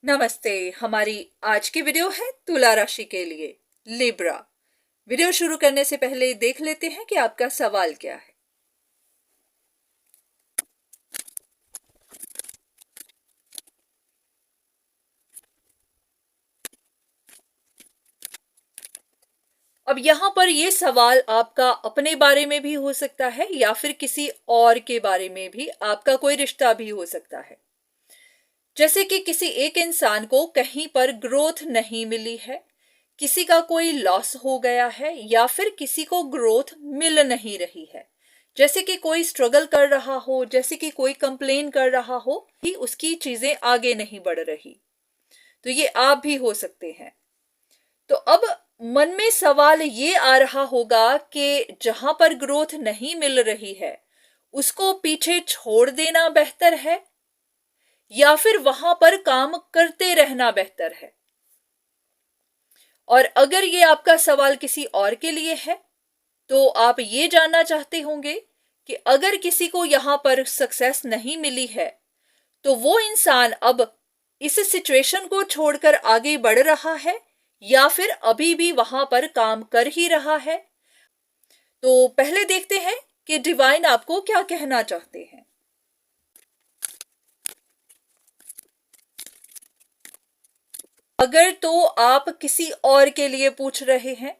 नमस्ते। हमारी आज की वीडियो है तुला राशि के लिए, लिब्रा। वीडियो शुरू करने से पहले देख लेते हैं कि आपका सवाल क्या है। अब यहाँ पर ये सवाल आपका अपने बारे में भी हो सकता है या फिर किसी और के बारे में भी, आपका कोई रिश्ता भी हो सकता है। जैसे कि किसी एक इंसान को कहीं पर ग्रोथ नहीं मिली है, किसी का कोई लॉस हो गया है या फिर किसी को ग्रोथ मिल नहीं रही है। जैसे कि कोई स्ट्रगल कर रहा हो, जैसे कि कोई कंप्लेन कर रहा हो कि उसकी चीजें आगे नहीं बढ़ रही। तो ये आप भी हो सकते हैं। तो अब मन में सवाल ये आ रहा होगा कि जहां पर ग्रोथ नहीं मिल रही है उसको पीछे छोड़ देना बेहतर है या फिर वहां पर काम करते रहना बेहतर है। और अगर ये आपका सवाल किसी और के लिए है तो आप ये जानना चाहते होंगे कि अगर किसी को यहां पर सक्सेस नहीं मिली है तो वो इंसान अब इस सिचुएशन को छोड़कर आगे बढ़ रहा है या फिर अभी भी वहां पर काम कर ही रहा है। तो पहले देखते हैं कि डिवाइन आपको क्या कहना चाहते हैं। अगर तो आप किसी और के लिए पूछ रहे हैं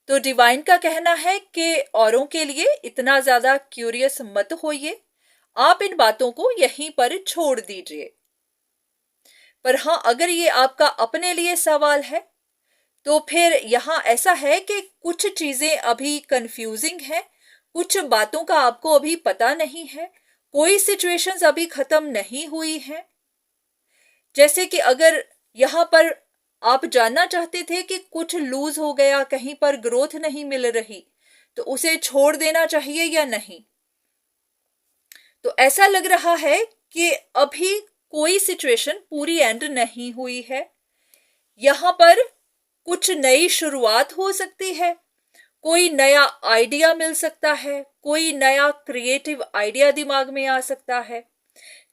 तो डिवाइन का कहना है कि औरों के लिए इतना ज्यादा क्यूरियस मत होइए, आप इन बातों को यहीं पर छोड़ दीजिए। पर हां, अगर ये आपका अपने लिए सवाल है तो फिर यहां ऐसा है कि कुछ चीजें अभी कंफ्यूजिंग है, कुछ बातों का आपको अभी पता नहीं है, कोई सिचुएशंस अभी खत्म नहीं हुई है। जैसे कि अगर यहां पर आप जानना चाहते थे कि कुछ लूज हो गया, कहीं पर ग्रोथ नहीं मिल रही, तो उसे छोड़ देना चाहिए या नहीं। तो ऐसा लग रहा है कि अभी कोई सिचुएशन पूरी एंड नहीं हुई है, यहां पर कुछ नई शुरुआत हो सकती है, कोई नया आइडिया मिल सकता है, कोई नया क्रिएटिव आइडिया दिमाग में आ सकता है।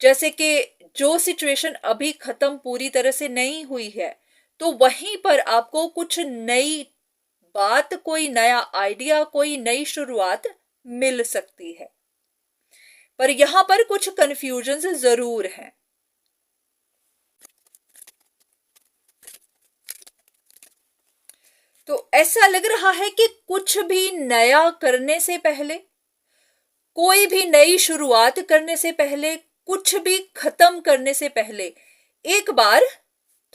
जैसे कि जो सिचुएशन अभी खत्म पूरी तरह से नहीं हुई है तो वहीं पर आपको कुछ नई बात, कोई नया आइडिया, कोई नई शुरुआत मिल सकती है। पर यहां पर कुछ कंफ्यूजन जरूर हैं। तो ऐसा लग रहा है कि कुछ भी नया करने से पहले, कोई भी नई शुरुआत करने से पहले, कुछ भी खत्म करने से पहले एक बार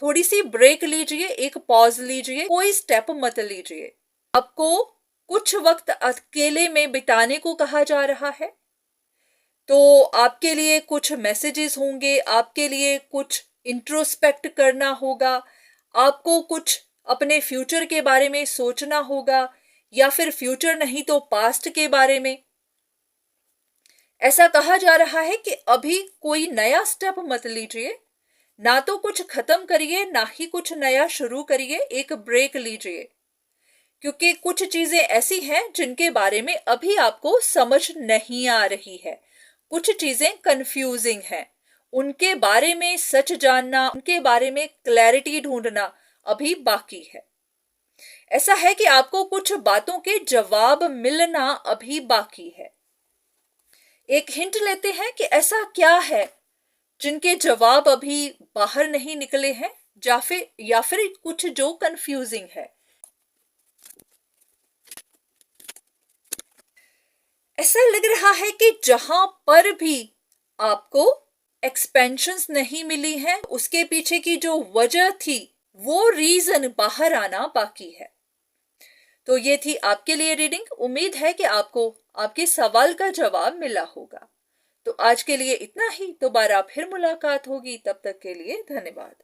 थोड़ी सी ब्रेक लीजिए, एक पॉज लीजिए, कोई स्टेप मत लीजिए। आपको कुछ वक्त अकेले में बिताने को कहा जा रहा है। तो आपके लिए कुछ मैसेजेस होंगे, आपके लिए कुछ इंट्रोस्पेक्ट करना होगा, आपको कुछ अपने फ्यूचर के बारे में सोचना होगा या फिर फ्यूचर नहीं तो पास्ट के बारे में। ऐसा कहा जा रहा है कि अभी कोई नया स्टेप मत लीजिए, ना तो कुछ खत्म करिए ना ही कुछ नया शुरू करिए, एक ब्रेक लीजिए। क्योंकि कुछ चीजें ऐसी हैं जिनके बारे में अभी आपको समझ नहीं आ रही है, कुछ चीजें कंफ्यूजिंग हैं, उनके बारे में सच जानना, उनके बारे में क्लैरिटी ढूंढना अभी बाकी है। ऐसा है कि आपको कुछ बातों के जवाब मिलना अभी बाकी है। एक हिंट लेते हैं कि ऐसा क्या है जिनके जवाब अभी बाहर नहीं निकले हैं या फिर कुछ जो कंफ्यूजिंग है। ऐसा लग रहा है कि जहां पर भी आपको एक्सपेंशंस नहीं मिली है उसके पीछे की जो वजह थी वो रीजन बाहर आना बाकी है। तो ये थी आपके लिए रीडिंग। उम्मीद है कि आपको आपके सवाल का जवाब मिला होगा। तो आज के लिए इतना ही, दोबारा फिर मुलाकात होगी, तब तक के लिए धन्यवाद।